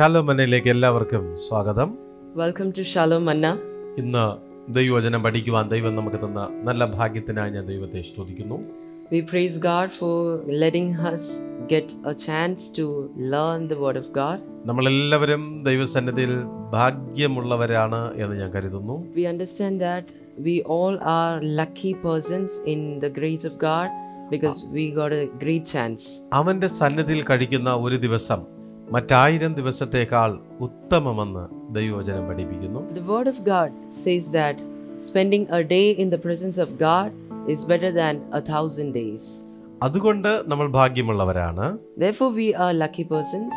Shalom മന്നയിലേക്ക് എല്ലാവർക്കും സ്വാഗതം. Welcome to Shalom Manna. ഇന്ന് ദൈവവചനം പഠിക്കുവാൻ ദൈവം നമുക്ക് തന്ന നല്ല ഭാഗ്യത്തിനായി ഞാൻ ദൈവത്തെ സ്തുതിക്കുന്നു. We praise God for letting us get a chance to learn the word of God. നമ്മളെല്ലാവരും ദൈവസന്നിധിയിൽ ഭാഗ്യമുള്ളവരാണ് എന്ന് ഞാൻ കരുതുന്നു. We understand that we all are lucky persons in the grace of God because we got a great chance. അവന്റെ സന്നിധിയിൽ കഴിക്കുന്ന ഒരു ദിവസം മറ്റായിരം ദിവസത്തേക്കാൾ ഉത്തമമെന്ന് ദൈവവചനം പഠിപ്പിക്കുന്നു. The word of God says that spending a day in the presence of God is better than 1,000 days. അതുകൊണ്ട് നമ്മൾ ഭാഗ്യമുള്ളവരാണ്. Therefore we are lucky persons.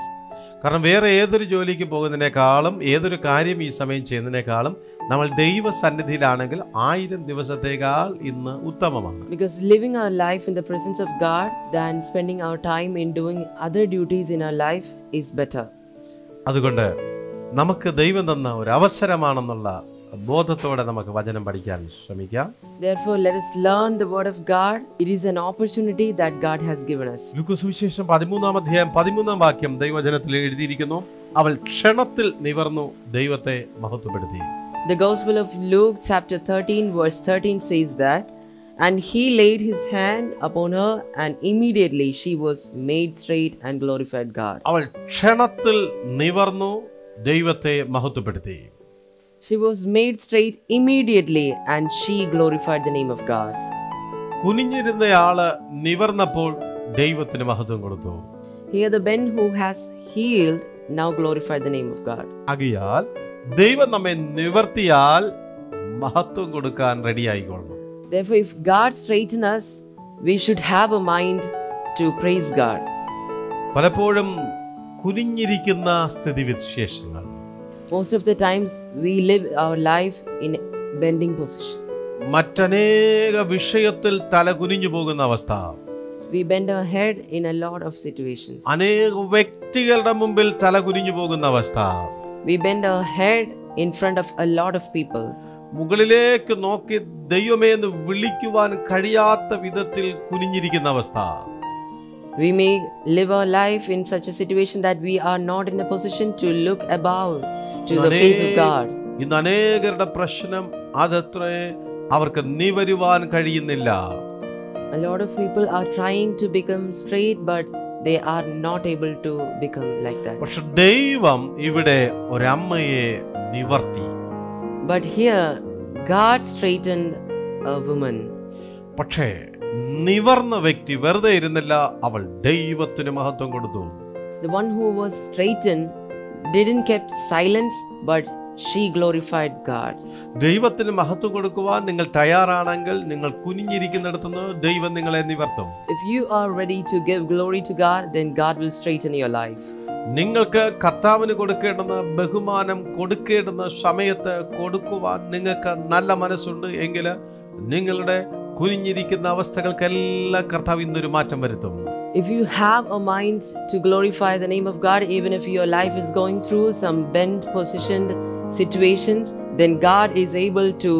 കാരണം വേറെ ഏതൊരു ജോലിക്ക് പോകുന്നതിനേക്കാളും ഏതൊരു കാര്യം ഈ സമയം ചെയ്യുന്നതിനേക്കാളും നമ്മൾ ദൈവസന്നിധിയിലാണെങ്കിൽ 1000 ദിവസത്തേക്കാൾ ഇന്ന് ഉത്തമമാണ്. Because living our life in the presence of God than spending our time in doing other duties in our life is better. അതുകൊണ്ട് നമുക്ക് ദൈവം തന്ന ഒരു അവസരമാണെന്നുള്ള ബോധത്തോടെ നമുക്ക് വചനം പഠിക്കാൻ ശ്രമിക്കാം. Therefore let us learn the word of God. It is an opportunity that God has given us. ലൂക്കോസ് സുവിശേഷം 13-ാം അധ്യായം 13-ാം വാക്യം ദൈവവചനത്തിൽ എഴുതിയിരിക്കുന്നു, അവൾ ക്ഷണത്തിൽ നിവർന്നു ദൈവത്തെ മഹത്വപ്പെടുത്തി. The Gospel of Luke chapter 13 verse 13 says that, and he laid his hand upon her and immediately she was made straight and glorified God. അവൾ ക്ഷണത്തിൽ നിവർന്നു ദൈവത്തെ മഹത്വപ്പെടുത്തി. She was made straight immediately and she glorified the name of God. കുനിഞ്ഞിരുന്നയാള് നിവർന്നപ്പോൾ ദൈവത്തിന് മഹത്വം കൊടുത്തു. Here the Ben who has healed now glorified the name of God. ആകയാൽ ദൈവം നമ്മെ നിവർത്തിയാൽ മഹത്വം കൊടുക്കാൻ റെഡിയായിക്കൊള്ളണം. Therefore if God straighten us, we should have a mind to praise God. പലപ്പോഴും കുനിഞ്ഞിരിക്കുന്ന സ്ഥിതിവിശേഷങ്ങൾ, Most of the times we live our life in bending position. മറ്റനേക വിഷയത്തിൽ തല കുനിഞ്ഞു പോകുന്ന അവസ്ഥ, We bend our head in a lot of situations. അനേക വ്യക്തികളുടെ മുമ്പിൽ തല കുനിഞ്ഞു പോകുന്ന അവസ്ഥ, We bend our head in front of a lot of people. മുകളിലേക്ക് നോക്കി ദൈവമേ എന്ന് വിളിക്കുവാൻ കഴിയാത്ത വിധത്തിൽ കുനിഞ്ഞിരിക്കുന്ന അവസ്ഥ. We may live our life in such a situation that we are not in a position to look above to the face of God. ഇന്ന് അനേകരുടെ പ്രശ്നം അതത്രേ അവർക്ക് നിവരുവാൻ കഴിയുന്നില്ല. A lot of people are trying to become straight but they are not able to become like that. പക്ഷെ ദൈവം ഇവിടെ ഒരമ്മയെ നിവർത്തി. But here God straightened a woman. പക്ഷേ നിവർന്ന വ്യക്തി വെറുതെ ഇരുന്നില്ല, അവൾ ദൈവത്തിന് മഹത്വം കൊടുത്തു. The one who was straightened didn't kept silence but she glorified God. ദൈവത്തിന് മഹത്വം കൊടുക്കുവാൻ നിങ്ങൾ തയ്യാറാണെങ്കിൽ നിങ്ങൾ കുനിഞ്ഞിരിക്കുന്നിടത്തുനിന്ന് ദൈവം നിങ്ങളെ നിവർത്തും. If you are ready to give glory to God, then God will straighten your life. നിങ്ങൾക്ക് കർത്താവിന് കൊടുക്കേണ്ടുന്ന ബഹുമാനം കൊടുക്കേണ്ടുന്ന സമയത്ത് കൊടുക്കുവാൻ നിങ്ങൾക്ക് നല്ല മനസ്സുണ്ട് എങ്കിൽ നിങ്ങളുടെ കുനിഞ്ഞിരിക്കുന്ന അവസ്ഥകൾക്കെല്ലാം കർത്താവ് ഇന്നൊരു മാറ്റം വരുത്തും. If you have a mind to glorify the name of God, even if your life is going through some bent positioned situations, then God is able to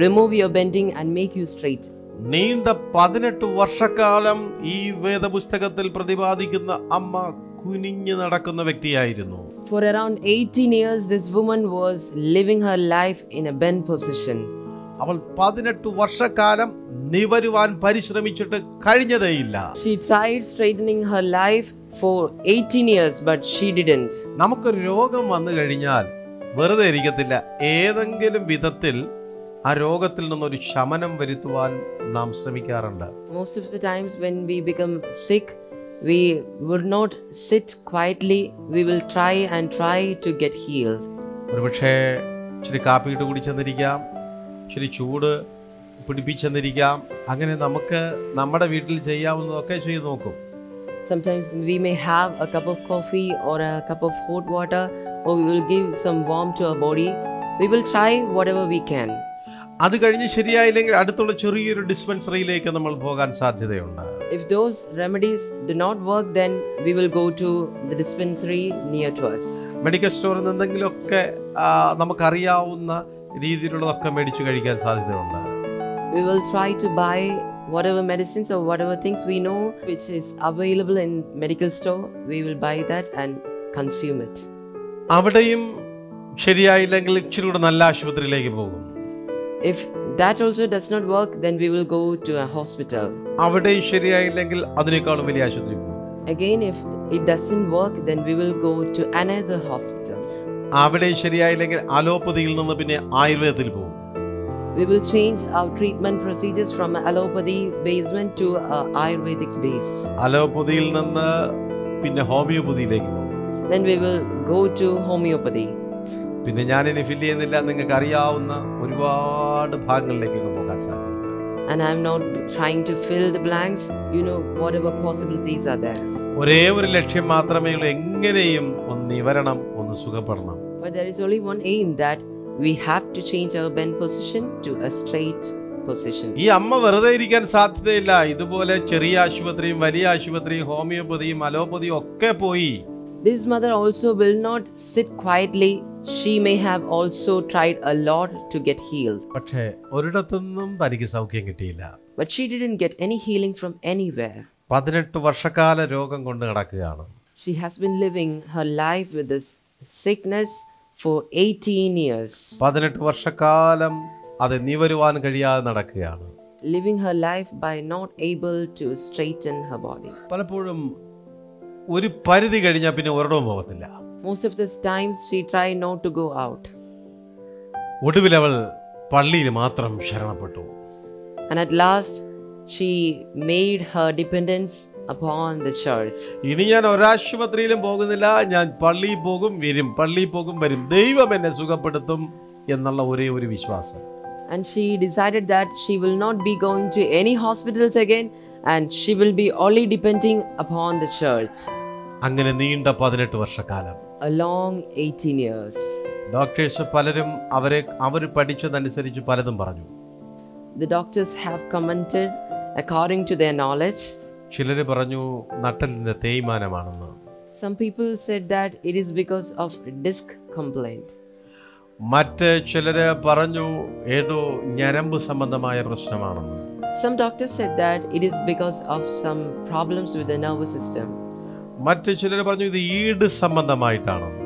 remove your bending and make you straight. നീണ്ട 18 വർഷക്കാലം ഈ വേദപുസ്തകത്തിൽ പ്രതിപാദിക്കുന്ന അമ്മ കുനിഞ്ഞു നടക്കുന്ന വ്യക്തിയായിരുന്നു. For around 18 years this woman was living her life in a bent position. അവൾ 18 വർഷക്കാലം നിവരുവാൻ പരിശ്രമിച്ചിട്ട് കഴിഞ്ഞതേയില്ല. She tried straightening her life for 18 years but she didn't. നമുക്കൊരു രോഗം വന്നു കഴിഞ്ഞാൽ വെറുതെ ഇരിക്കത്തില്ല, ഏതെങ്കിലും വിധത്തിൽ ആ രോഗത്തിൽ നിന്നൊരു ശമനം വരുത്തുവാൻ നാം ശ്രമിക്കാറുണ്ട്. Most of the times when we become sick, we would not sit quietly. We will try to get healed. ഒരുപക്ഷെ ഇച്ചിരി കാപ്പിയിട്ട് കുടിച്ചെന്നിരിക്കാം, ഇച്ചിരി ചൂട് പിടിപ്പിച്ചെന്നിരിക്കാം. അങ്ങനെ നമുക്ക് നമ്മുടെ വീട്ടിൽ ചെയ്യാവുന്നതൊക്കെ ചെയ്ത് നോക്കും. Sometimes we may have a cup of coffee or a cup of hot water, or we will give some warmth to our body. We will try whatever we can. അത് കഴിഞ്ഞ് ശരിയായില്ലെങ്കിൽ അടുത്തുള്ള ചെറിയൊരു ഡിസ്പെൻസറിയിലേക്ക് നമ്മൾ പോകാൻ സാധ്യതയുണ്ട്. If those remedies do not work, then we will go to the dispensary near to us. Medical സ്റ്റോറിൽ നിന്ന് എന്തെങ്കിലുമൊക്കെ നമുക്കറിയാവുന്ന രീതിയിലുള്ളതൊക്കെ മേടിച്ചു കഴിക്കാൻ സാധ്യതയുണ്ട്. We will try to buy whatever medicines or whatever things we know which is available in medical store. We will buy that and consume it. അവിടെയും ശരിയായില്ലെങ്കിൽ ഇച്ചിരി കൂടെ നല്ല ആശുപത്രിയിലേക്ക് പോകും. If that also does not work, then we will go to a hospital. അവിടെയും ശരിയായില്ലെങ്കിൽ അതിനേക്കാളും വലിയ ആശുപത്രിയിൽ പോകും. Again, if it doesn't work, then we will go to another hospital. അവിടെയും ശരിയായില്ലെങ്കിൽ അലോപ്പതിയിൽ നിന്ന് പിന്നെ ആയുർവേദത്തിൽ പോകും. We will change our treatment procedures from allopathy basement to Ayurvedic base. അലോപ്പതിയിൽ നിന്ന് പിന്നെ ഹോമിയോപ്പതിയിലേക്ക് പോകും. Then we will go to homeopathy. പിന്നെ ഞാനിനി ഫില്ല് ചെയ്യുന്നില്ല, നിങ്ങൾക്ക് അറിയാവുന്ന ഒരുപാട് ഭാഗങ്ങളിലേക്കൊക്കെ പോകാൻ സാധിക്കും. And I am not trying to fill the blanks. You know, whatever possibilities are there. ഒരേ ഒരു ലക്ഷ്യം മാത്രമേ ഉള്ളൂ, എങ്ങനെയും ഒന്ന് നിവരണം, ഒന്ന് സുഖപ്പെടണം. But there is only one aim, that we have to change our bent position to a straight position. ഈ അമ്മ വെറുതെ ഇരിക്കാൻ സാധ്യതയില്ല. ഇതുപോലെ ചെറിയ ആശുപത്രിയും വലിയ ആശുപത്രിയും ഹോമിയോപ്പതിയും അലോപ്പതിയും ഒക്കെ പോയി. This mother also will not sit quietly. She may have also tried a lot to get healed. പക്ഷേ ഒരിടത്തുനിന്നും തനിക്ക് സൗഖ്യം കിട്ടിയില്ല. But she didn't get any healing from anywhere. 18 വർഷക്കാല രോഗം കൊണ്ട് നടക്കുകയാണ്. She has been living her life with this sickness for 18 years. 18 വർഷക്കാലം അത് നിവരുവാൻ കഴിയാതെ നടക്കുകയാണ്. Living her life by not able to straighten her body. പലപ്പോഴും ഒരു പരിധി കഴിഞ്ഞാൽ പിന്നെ ഒരിടവും പോകത്തില്ല. Most of the times she tried not to go out. ഒടുവിൽ അവൾ പള്ളിയിൽ മാത്രം ശരണപ്പെട്ടു. And at last she made her dependence upon the church. ഇനി ഞാൻ ഒരാശുപത്രിയിലും പോകുന്നില്ല, ഞാൻ പള്ളിയിൽ പോകും വരും, പള്ളിയിൽ പോകും വരും, ദൈവം എന്നെ സുഖപ്പെടുത്തും എന്നുള്ള ഒരേ ഒരു വിശ്വാസം. And she decided that she will not be going to any hospitals again, and she will be only depending upon the church. അങ്ങനെ നീണ്ട 18 വർഷക്കാലം. A long 18 years. ഡോക്ടേഴ്സ് പലരും അവർ പഠിച്ചതനുസരിച്ച് പലതും പറഞ്ഞു. The doctors have commented according to their knowledge. ചിലർ പറഞ്ഞു നട്ടലിന്റെ തേയ്മാനമാണെന്ന്. Some people said that it is because of disc complaint. മറ്റ് ചിലര് പറഞ്ഞു ഏതോ ഞരമ്പ് സംബന്ധമായ പ്രശ്നമാണെന്ന്. Some doctors said that it is because of some problems with the nervous system. മറ്റ് ചിലർ പറഞ്ഞു ഇത് ഈഡ് സംബന്ധമായിട്ടാണെന്ന്.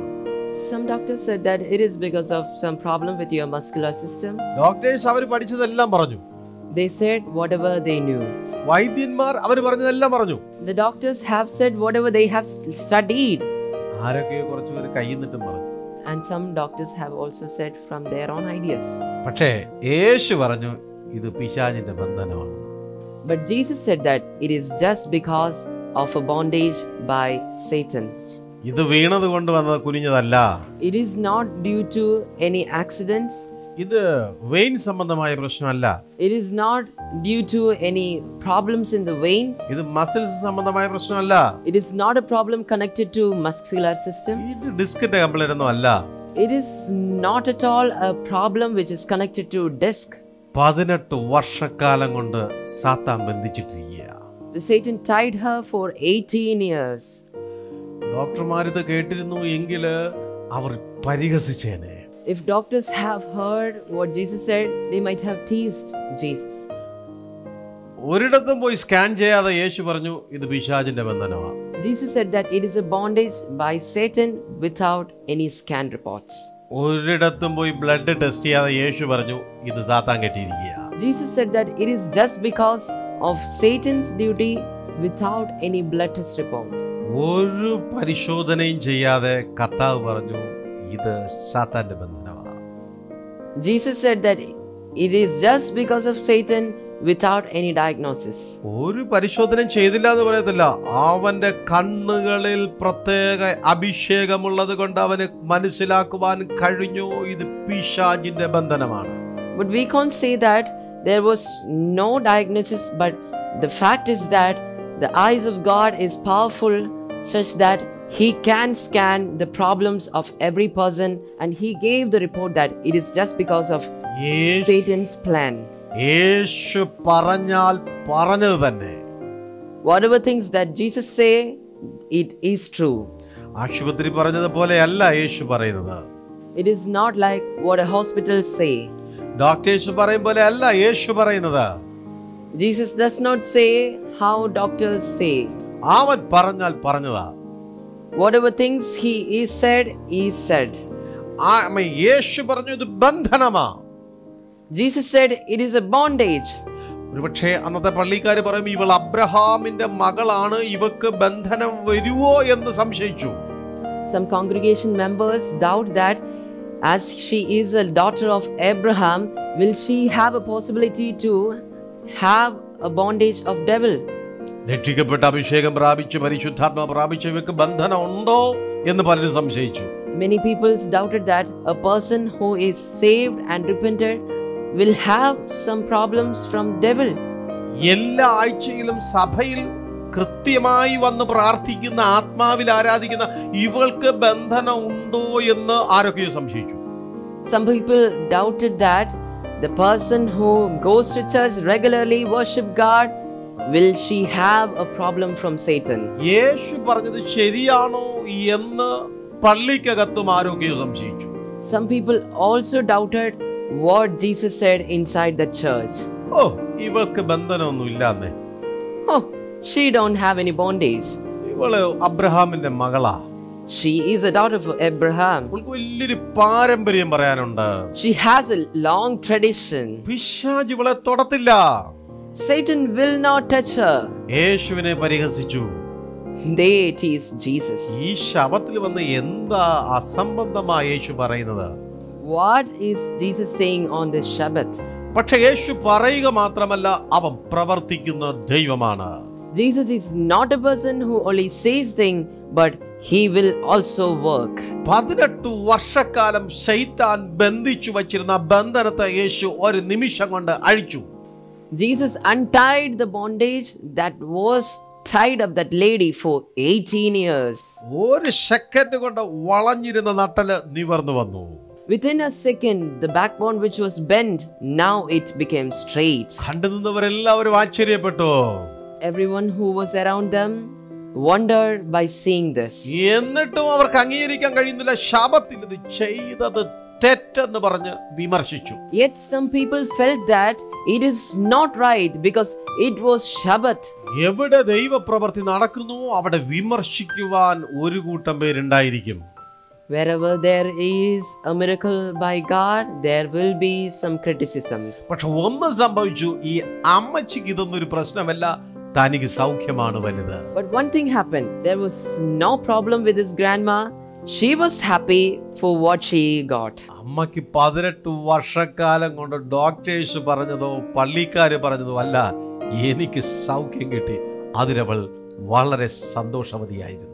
Some doctors said that it is because of some problem with your muscular system. Doctors അവർ പഠിച്ചതെല്ലാം പറഞ്ഞു. They said whatever they knew. വൈദ്യന്മാർ അവർ പറഞ്ഞതെല്ലാം പറഞ്ഞു. The doctors have said whatever they have studied. ആരൊക്കെയോ കുറച്ചുപേർ കൈന്നിട്ടും പറഞ്ഞു. And some doctors have also said from their own ideas. പക്ഷേ യേശു പറഞ്ഞു ഇത് പിശാചിന്റെ ബന്ധനമാണ്. But Jesus said that it is just because of a bondage by Satan. ഇത് വീണത് കൊണ്ട് വന്നത് കുനിഞ്ഞതല്ല. It is not due to any accidents. ഇത് വെയിൻ സംബന്ധമായ പ്രശ്നമല്ല. It is not due to any problems in the veins. ഇത് muscles സംബന്ധമായ പ്രശ്നമല്ല. It is not a problem connected to muscular system. ഇത് ഡിസ്കിന്റെ കംപ്ലൈന്റ് ഒന്നും അല്ല. It is not at all a problem which is connected to disc. 18 വർഷക്കാലം കൊണ്ട് സാത്താൻ ബന്ധിച്ചിട്ടിരിക്കുക. The Satan tied her for 18 years. ഡോക്ടർമാരിത് കേട്ടിരുന്നു എങ്കിൽ അവർ പരിഹസിച്ചേനെ. If doctors have heard what Jesus said, they might have teased Jesus. ഒരിടത്തും പോയി scan ചെയ്യാതെ യേശു പറഞ്ഞു ഇത് പിശാചിന്റെ ബന്ധനമാണ്. Jesus said that it is a bondage by Satan without any scan reports. ഒരിടത്തും പോയി ബ്ലഡ് ടെസ്റ്റ് ചെയ്യാതെ യേശു പറഞ്ഞു ഇത് സാത്താൻ കെട്ടിയിരിക്കുക. Jesus said that it is just because of Satan's duty without any blood test report. ഒരു പരിശോധനയും ചെയ്യാതെ കർത്താവ് പറഞ്ഞു ഇത് സാത്താന്റെ ബന്ധനമാണ്. Jesus said that it is just because of Satan without any diagnosis. ഒരു പരിശോധനയും ചെയ്തില്ല എന്ന് പറയത്തില്ല. അവന്റെ കണ്ണുകളിൽ പ്രത്യേക അഭിഷേകമുള്ളത് കൊണ്ട് അവന് മനസ്സിലാക്കുവാൻ കഴിഞ്ഞു ഇത് പിശാചിന്റെ ബന്ധനമാണ്. But we can't say that there was no diagnosis, but the fact is that the eyes of God is powerful such that he can scan the problems of every person, and he gave the report that it is just because of Satan's plan. യേശു പറഞ്ഞാൽ പറഞ്ഞത് തന്നെ. Whatever things that Jesus say, it is true. ആശുപത്രി പറഞ്ഞതുപോലെയല്ല യേശു പറയുന്നത്. It is not like what a hospital say. Doctors പറയും പോലെ അല്ല യേശു പറയുന്നത്. Jesus does not say how doctors say. അവൻ പറഞ്ഞാൽ പറഞ്ഞതാ. Whatever things he is said, യേശു പറഞ്ഞു ഇത് ബന്ധനമാ. Jesus said it is a bondage. ഒരുപക്ഷെ അന്നത്തെ പള്ളിക്കാർ പറയും ഇവൾ അബ്രഹാമിന്റെ മകളാണ്, ഇവക്ക് ബന്ധനം വരുവോ എന്ന് സംശയിച്ചു. Some congregation members doubt that as she is a daughter of Abraham, will she have a possibility to have a bondage of devil? രക്ഷിക്കപ്പെട്ട അഭിഷേകം പ്രാപിച്ച് പരിശുദ്ധാത്മ പ്രാപിച്ച് ഇവക്ക് ബന്ധനം ഉണ്ടോ എന്ന് പലരും സംശയിച്ചു. Many people doubted that a person who is saved and repented will have some problems from devil. എല്ലാ ആഴ്ചയിലും സഭയിൽ കൃത്യമായി വന്ന് പ്രാർത്ഥിക്കുന്ന, ആത്മാവിൽ ആരാധിക്കുന്ന ഇവൾക്ക് ബന്ധനം ഉണ്ടോ എന്ന് ആരൊക്കെയോ സംശയിച്ചു. Some people doubted that the person who goes to church regularly, worship God, will she have a problem from Satan? യേശു പറഞ്ഞത് ശരിയാണോ എന്ന് പള്ളിക്കകത്തും ആരൊക്കെയോ സംശയിച്ചു. Some people also doubted what Jesus said inside the church. ഇവൾക്ക് ബന്ധനമൊന്നും ഇല്ലാന്നേ. She don't have any bondage. ഇവള് അബ്രഹാമിന്റെ മകളാ. She is a daughter of Abraham. ഇവൾക്ക് വലിയൊരു പാരമ്പര്യം പറയാനുണ്ട്. She has a long tradition. പിശാച് ഇവളെ തൊടത്തില്ല. Satan will not touch her. യേശുവിനെ പരിഹസിച്ചു. They tease Jesus. ഈ ശബത്തിൽ വന്ന് എന്താ അസംബന്ധമായ യേശു പറയുന്നത്? What is Jesus saying on this Shabbat? പക്ഷേ യേശു പറയുക മാത്രമല്ല, അവൻ പ്രവർത്തിക്കുന്ന ദൈവമാണ്. Jesus is not a person who only says things, but he will also work. 18 വർഷക്കാലം ശൈത്താൻ ബന്ധിച്ചു വച്ചിരുന്ന ബന്ധനത്തെ യേശു ഒരു നിമിഷം കൊണ്ട് അഴിച്ചു. Jesus untied the bondage that was tied up that lady for 18 years. ഒരു സെക്കൻഡ് കൊണ്ട് വളഞ്ഞിരുന്ന നട്ടല് നിവർന്നു വന്നു. Within a second, the backbone which was bent, now it became straight. കണ്ടുനിന്നവരെല്ലാവരും ആശ്ചര്യപ്പെട്ടു. Everyone who was around them wondered by seeing this. എന്നിട്ടും അവർക്ക് അംഗീകരിക്കാൻ കഴിയുന്നില്ല. ശബത്തിൽ ഇത് ചെയ്തത് തെറ്റെന്ന് പറഞ്ഞ് വിമർശിച്ചു. Yet some people felt that it is not right because it was Shabbat. എവിടെ ദൈവപ്രവൃത്തി നടക്കുന്നു അവിടെ വിമർശിക്കുവാൻ ഒരു കൂട്ടം പേരുണ്ടായിരിക്കും. Wherever there is a miracle by God, there will be some criticisms. പക്ഷെ ഒന്ന് സംഭവിച്ചു, ഈ അമ്മച്ചിക്ക് ഇതൊന്നും ഒരു പ്രശ്നമല്ല, തനിക്ക് സൗഖ്യമാണ് വലുത്. But one thing happened. There was no problem with his grandma. She was happy for what she got. അമ്മക്ക് 18 വർഷക്കാലം കൊണ്ട് ഡോക്ടേഴ്സ് പറഞ്ഞതോ പള്ളിക്കാര് പറഞ്ഞതോ അല്ല, എനിക്ക് സൗഖ്യം കിട്ടി. അതിലവൾ വളരെ സന്തോഷവതിയായിരുന്നു.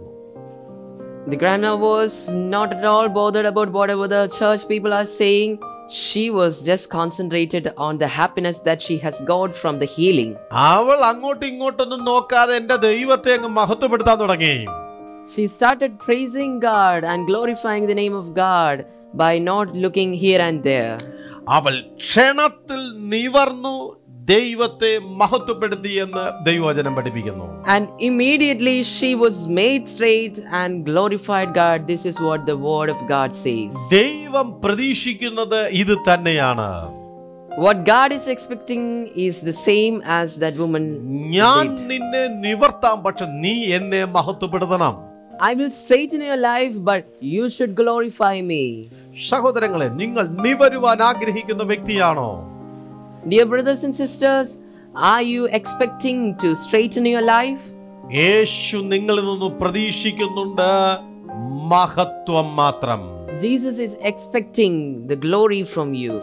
The grandma was not at all bothered about whatever the church people are saying. She was just concentrated on the happiness that she has got from the healing. അവൾ അങ്ങോട്ടും ഇങ്ങോട്ടൊന്നും നോക്കാതെ എൻ്റെ ദൈവത്തെ അങ്ങ് മഹത്വപ്പെടുത്താൻ തുടങ്ങി. She started praising God and glorifying the name of God by not looking here and there. അവൾ ക്ഷണത്തിൽ നിവർന്നു ദൈവത്തെ മഹത്വപ്പെടുത്തി എന്ന് ദൈവവചനം പഠിപ്പിക്കുന്നു. And immediately she was made straight and glorified God. This is what the word of God says. ദൈവം പ്രതീക്ഷിക്കുന്നത് ഇത് തന്നെയാണ്. What God is expecting is the same as that woman ഞാൻ did. നിന്നെ നിവർത്താം, പക്ഷെ നീ എന്നെ മഹത്വപ്പെടുത്തണം. I will straighten your life, but you should glorify me. സഹോദരങ്ങളെ, നിങ്ങൾ നിവരുവാൻ ആഗ്രഹിക്കുന്ന വ്യക്തിയാണോ? Dear brothers and sisters, are you expecting to straighten your life? യേശു നിങ്ങളിൽ നിന്ന് പ്രതീക്ഷിക്കുന്നുണ്ട് മഹത്വം മാത്രം. Jesus is expecting the glory from you.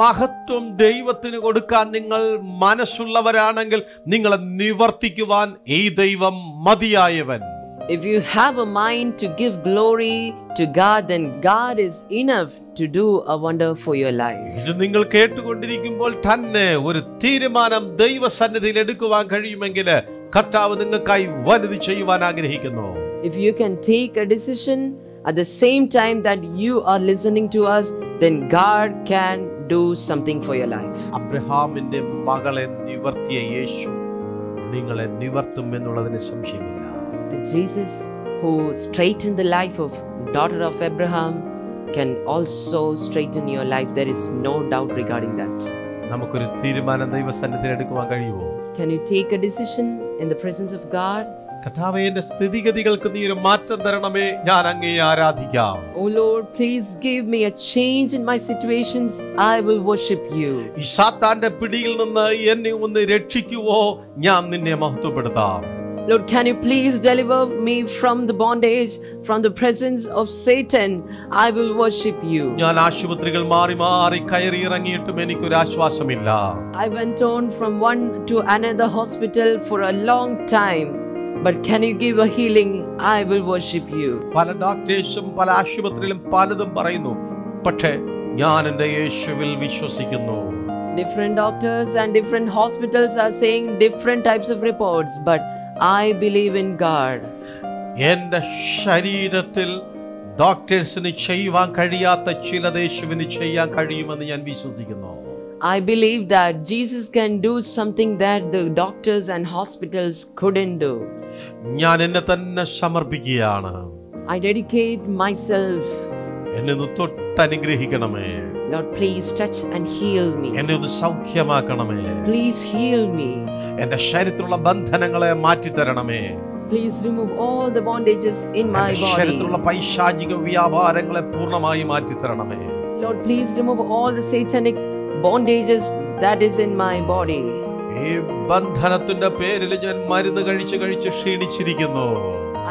മഹത്വം ദൈവത്തിന് കൊടുക്കാൻ നിങ്ങൾ മനസ്സുള്ളവരാണെങ്കിൽ നിങ്ങളെ നിവർത്തിക്കുവാൻ ഈ ദൈവം മതിയായവൻ. If you have a mind to give glory to God, then God is enough to do a wonder for your life. ഇത് നിങ്ങൾ കേട്ടുകൊണ്ടിരിക്കുമ്പോൾ തന്നെ ഒരു തീരുമാനം ദൈവസന്നിധിയിൽ എടുക്കുവാൻ കഴിയുമെങ്കിൽ കർത്താവ് നിങ്ങൾക്കായി വലുത് ചെയ്യുവാൻ ആഗ്രഹിക്കുന്നു. If you can take a decision at the same time that you are listening to us, then God can do something for your life. അബ്രഹാമിന്റെ മകളെ നിവർത്തിയ യേശു നിങ്ങളെ നിവർത്തും എന്നുള്ളതിന് സംശയമില്ല. The Jesus who straightened the life of daughter of Abraham can also straighten your life. There is no doubt regarding that. നമുക്കൊരു തീരുമാനം ദൈവസന്നിധിയിൽ എടുക്കുവാൻ കഴിയുമോ? Can you take a decision in the presence of God? കർത്താവേ, എന്റെ സ്ഥിതിഗതികൾക്ക് നീ ഒരു മാറ്റം തരണമേ. ഞാൻ അങ്ങയെ ആരാധിക്കാം. Oh Lord, please give me a change in my situations. I will worship you. ഈ സാത്താന്റെ പിടിയിൽ നിന്ന് എന്നെ ഒന്ന് രക്ഷിക്കുവോ, ഞാൻ നിന്നെ മഹത്വപ്പെടുത്താം. Lord, can you please deliver me from the bondage, from the presence of Satan? I will worship you. ഞാൻ ആശുപത്രികൾ മാറി മാറി കയറി ഇറങ്ങിയിട്ടും എനിക്കൊരു ആശ്വാസമില്ല. I went on from one to another hospital for a long time. But can you give a healing? I will worship you. പല ഡോക്ടേഴ്സും പല ആശുപത്രിയിലും പലതും പറയുന്നു, പക്ഷേ ഞാൻ എൻ്റെ യേശുവിൽ വിശ്വസിക്കുന്നു. Different doctors and different hospitals are saying different types of reports, but I believe in God. എൻ്റെ ശരീരത്തിൽ ഡോക്ടേഴ്സിന് ചെയ്യുവാൻ കഴിയാത്ത ചിലത് യേശുവിന് ചെയ്യാൻ കഴിയുമെന്ന് ഞാൻ വിശ്വസിക്കുന്നു. I believe that Jesus can do something that the doctors and hospitals couldn't do. ഞാൻ എന്നെ തന്നെ സമർപ്പിക്കുകയാണ്. I dedicate myself. എന്നെ ഒന്ന് തൊട്ട് അനുഗ്രഹിക്കണമേ. Lord, please touch and heal me. എന്നെ ഒന്ന് സൗഖ്യമാക്കണമേ. Please heal me. എന്റെ ശരീരത്തിലുള്ള ബന്ധനങ്ങളെ മാറ്റിത്തരണമേ. Please remove all the bondages in my body. ശരീരത്തിലുള്ള പൈശാചിക വ്യാപാരങ്ങളെ പൂർണ്ണമായി മാറ്റിത്തരണമേ. Lord, please remove all the satanic bondages that is in my body. ഈ ബന്ധനത്തിന്റെ പേരിൽ ഞാൻ മരുന്ന് കഴിച്ച് ക്ഷീണിച്ചിരിക്കുന്നു.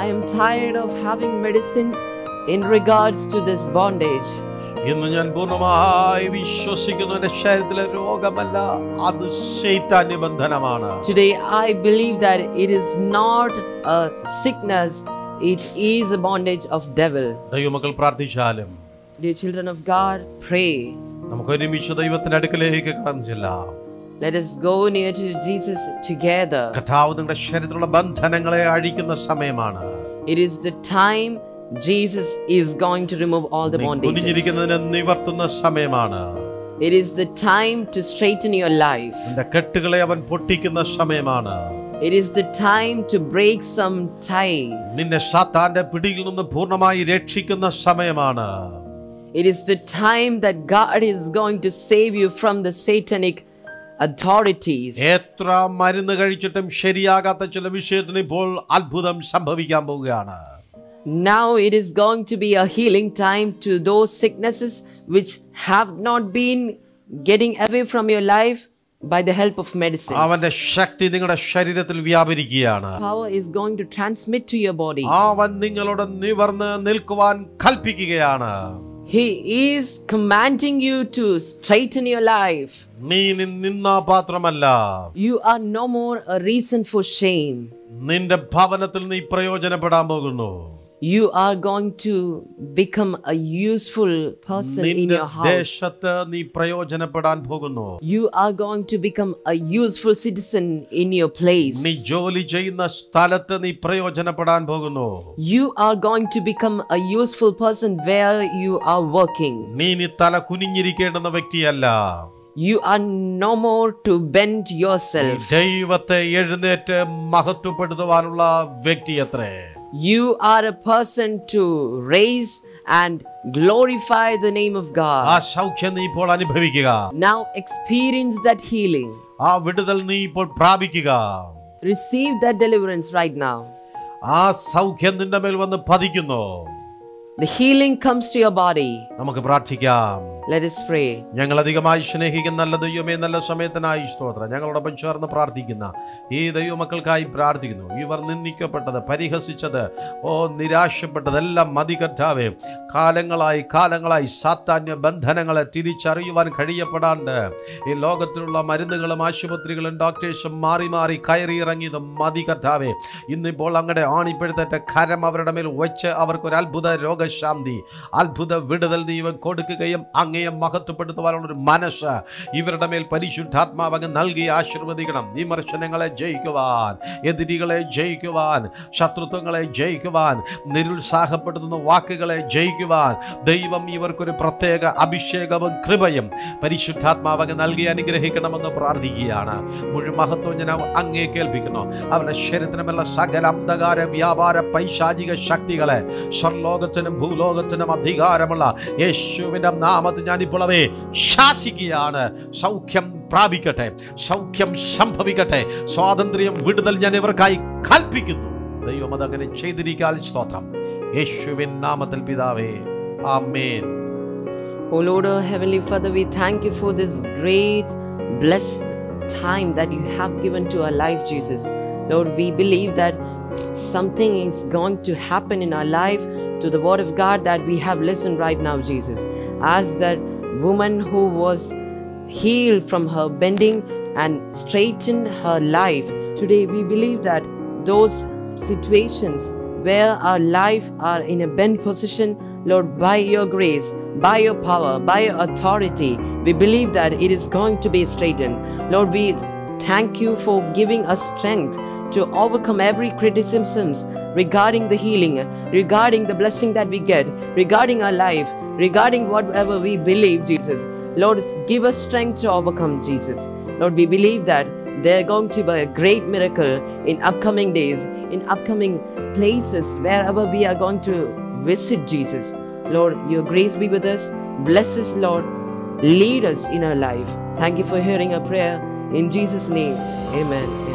I am tired of having medicines in regards to this bondage. ഇന്ന് ഞാൻ പൂർണ്ണമായി വിശ്വസിക്കുന്നു, എന്റെ ശരീരത്തിലെ രോഗമല്ല, അത് ശൈത്താന്യ ബന്ധനമാണ്. Today I believe that it is not a sickness, it is a bondage of devil. ദൈവമക്കൾ പ്രാർത്ഥിച്ചാലും, Dear children of God, pray. നമുക്ക് ഒരുമിച്ച് ദൈവത്തിന്റെ അടുക്കലേക്ക് കടന്നു ചെല്ലാം. Let us go near to Jesus together. കർത്താവ് നിങ്ങളുടെ ശരീരത്തിലുള്ള ബന്ധനങ്ങളെ അഴിക്കുന്ന സമയമാണ്. It is the time Jesus is going to remove all the bondages. കുനിഞ്ഞിരിക്കുന്നതിനെ നിവർത്തുന്ന സമയമാണ്. It is the time to straighten your life. നിന്റെ കെട്ടുകളെ അവൻ പൊട്ടിക്കുന്ന സമയമാണ്. It is the time to break some ties. നിന്നെ സാത്താന്റെ പിടിയിൽ നിന്ന് പൂർണ്ണമായി രക്ഷിക്കുന്ന സമയമാണ്. It is the time that God is going to save you from the satanic authorities. എത്ര മരുന്ന് കഴിച്ചിട്ടും ശരിയാകാത്ത ചില വിഷയത്തിന് ഇപ്പോൾ അത്ഭുതം സംഭവിക്കാൻ പോവുകയാണ്. Now it is going to be a healing time to those sicknesses which have not been getting away from your life by the help of medicine. അവന്റെ ശക്തി നിങ്ങളുടെ ശരീരത്തിൽ വ്യാപരിക്കുകയാണ്. Power is going to transmit to your body. അവൻ നിങ്ങളോട് നിവർന്ന് നിൽക്കുവാൻ കൽപ്പിക്കുകയാണ്. He is commanding you to straighten your life. നീ നിന്നാ പാത്രമല്ല. You are no more a reason for shame. നിന്റെ ഭവനത്തിൽ നീ പ്രയോജനപ്പെടാൻ പോകുന്നു. You are going to become a useful person in your house. ദേശത്ത് നീ പ്രയോജനപ്പെടാൻ പോകുന്നു. You are going to become a useful citizen in your place. നീ ജോലി ചെയ്യുന്ന സ്ഥലത്ത് നീ പ്രയോജനപ്പെടാൻ പോകുന്നു. You are going to become a useful person where you are working. നീ തല കുനിഞ്ഞിരിക്കേണ്ടുന്ന വ്യക്തിയല്ല. You are no more to bend yourself. ദൈവത്തെ എഴുന്നേറ്റ് മഹത്വപ്പെടുത്തുവാനുള്ള വ്യക്തിയത്രേ. You are a person to raise and glorify the name of God. ആ സൗഖ്യം നീ ഇപ്പോൾ അനുഭവിക്കുക. Now experience that healing. ആ വിടുതൽ നീ ഇപ്പോൾ പ്രാപിക്കുക. Receive that deliverance right now. ആ സൗഖ്യം നിന്റെ മേൽ വന്ന് പതിക്കുന്നു. The healing comes to your body. നമുക്ക് പ്രാർത്ഥിക്കാം. Let us pray. ഞങ്ങൾ അധികമായി സ്നേഹിക്കുന്ന നല്ല ദൈവമേ, നല്ല സമയത്തിനായി സ്തോത്രം. ഞങ്ങളോടൊപ്പം ചേർന്ന് പ്രാർത്ഥിക്കുന്ന ഈ ദൈവമക്കൾക്കായി പ്രാർത്ഥിക്കുന്നു. ഇവർ നിന്ദിക്കപ്പെട്ടത്, പരിഹസിച്ചത്, നിരാശപ്പെട്ടതെല്ലാം മതി കർത്താവേ. കാലങ്ങളായി സാത്താന്യ ബന്ധനങ്ങളെ തിരിച്ചറിയുവാൻ കഴിയപ്പെടാണ്ട് ഈ ലോകത്തിലുള്ള മരുന്നുകളും ആശുപത്രികളും ഡോക്ടേഴ്സും മാറി മാറി കയറി ഇറങ്ങിയതും മതി കർത്താവേ. ഇന്നിപ്പോൾ അങ്ങടെ ആണിപ്പെടുത്തേറ്റ കരം അവരുടെ മേൽ വെച്ച് അവർക്കൊരു അത്ഭുത രോഗശാന്തി, അത്ഭുത വിടുതൽ ദൈവം കൊടുക്കുകയും അങ്ങയെ മഹത്വപ്പെടുത്തുവാനുള്ളൊരു മനസ്സ് ഇവരുടെ മേൽ പരിശുദ്ധാത്മാവ് അങ്ങ് നൽകി ആശീർവദിക്കണം. വിമർശനങ്ങളെ ജയിക്കുവാൻ, എതിരികളെ ജയിക്കുവാൻ, ശത്രുത്വങ്ങളെ ജയിക്കുവാൻ, നിരുത്സാഹപ്പെടുത്തുന്ന വാക്കുകളെ ജയിക്കുവാൻ ദൈവം ഇവർക്കൊരു പ്രത്യേക അഭിഷേകവും കൃപയും പരിശുദ്ധാത്മാവ് അങ്ങ് നൽകി അനുഗ്രഹിക്കണമെന്ന് പ്രാർത്ഥിക്കുകയാണ്. മുഴുവൻ മഹത്വം ഞാൻ അങ്ങേ കേൾപ്പിക്കുന്നു. അവരുടെ ശരീരത്തിനുമുള്ള സകല അന്ധകാര വ്യാപാര പൈശാചിക ശക്തികളെ സ്വർലോകത്തിനും ഭൂലോകത്തിനും അധികാരമുള്ള യേശുവിന്റെ നാമത്തിൽ ഞാനിപ്പോൾ അവയെ ശാസിക്കുകയാണ്. സൗഖ്യം പ്രാപിക്കട്ടെ, സൗഖ്യം സംഭവിക്കട്ടെ, സ്വാതന്ത്ര്യം, വിടുതൽ ഞാൻ ഇവർക്കായി കൽപ്പിക്കുന്നു. ദൈവം അതങ്ങനെ ചെയ്തിരിക്കാൻ സ്തോത്രം. യേശുവിൻ നാമത്തിൽ പിതാവേ, ആമേൻ. Oh Lord, oh Heavenly Father, we thank you for this great blessed time that you have given to our life, Jesus. Lord, we believe that something is going to happen in our life to the word of God that we have listened right now, Jesus. As that woman who was healed from her bending and straightened her life, today we believe that those situations where our life are in a bent position, Lord, by your grace, by your power, by your authority, we believe that it is going to be straightened. Lord, we thank you for giving us strength to overcome every criticisms regarding the healing, regarding the blessing that we get, regarding our life, regarding whatever we believe, Jesus. Lord, give us strength to overcome, Jesus. Lord, we believe that there are going to be a great miracle in upcoming days, in upcoming places, wherever we are going to visit, Jesus. Lord, your grace be with us. Bless us, Lord. Lead us in our life. Thank you for hearing our prayer. In Jesus' name, amen.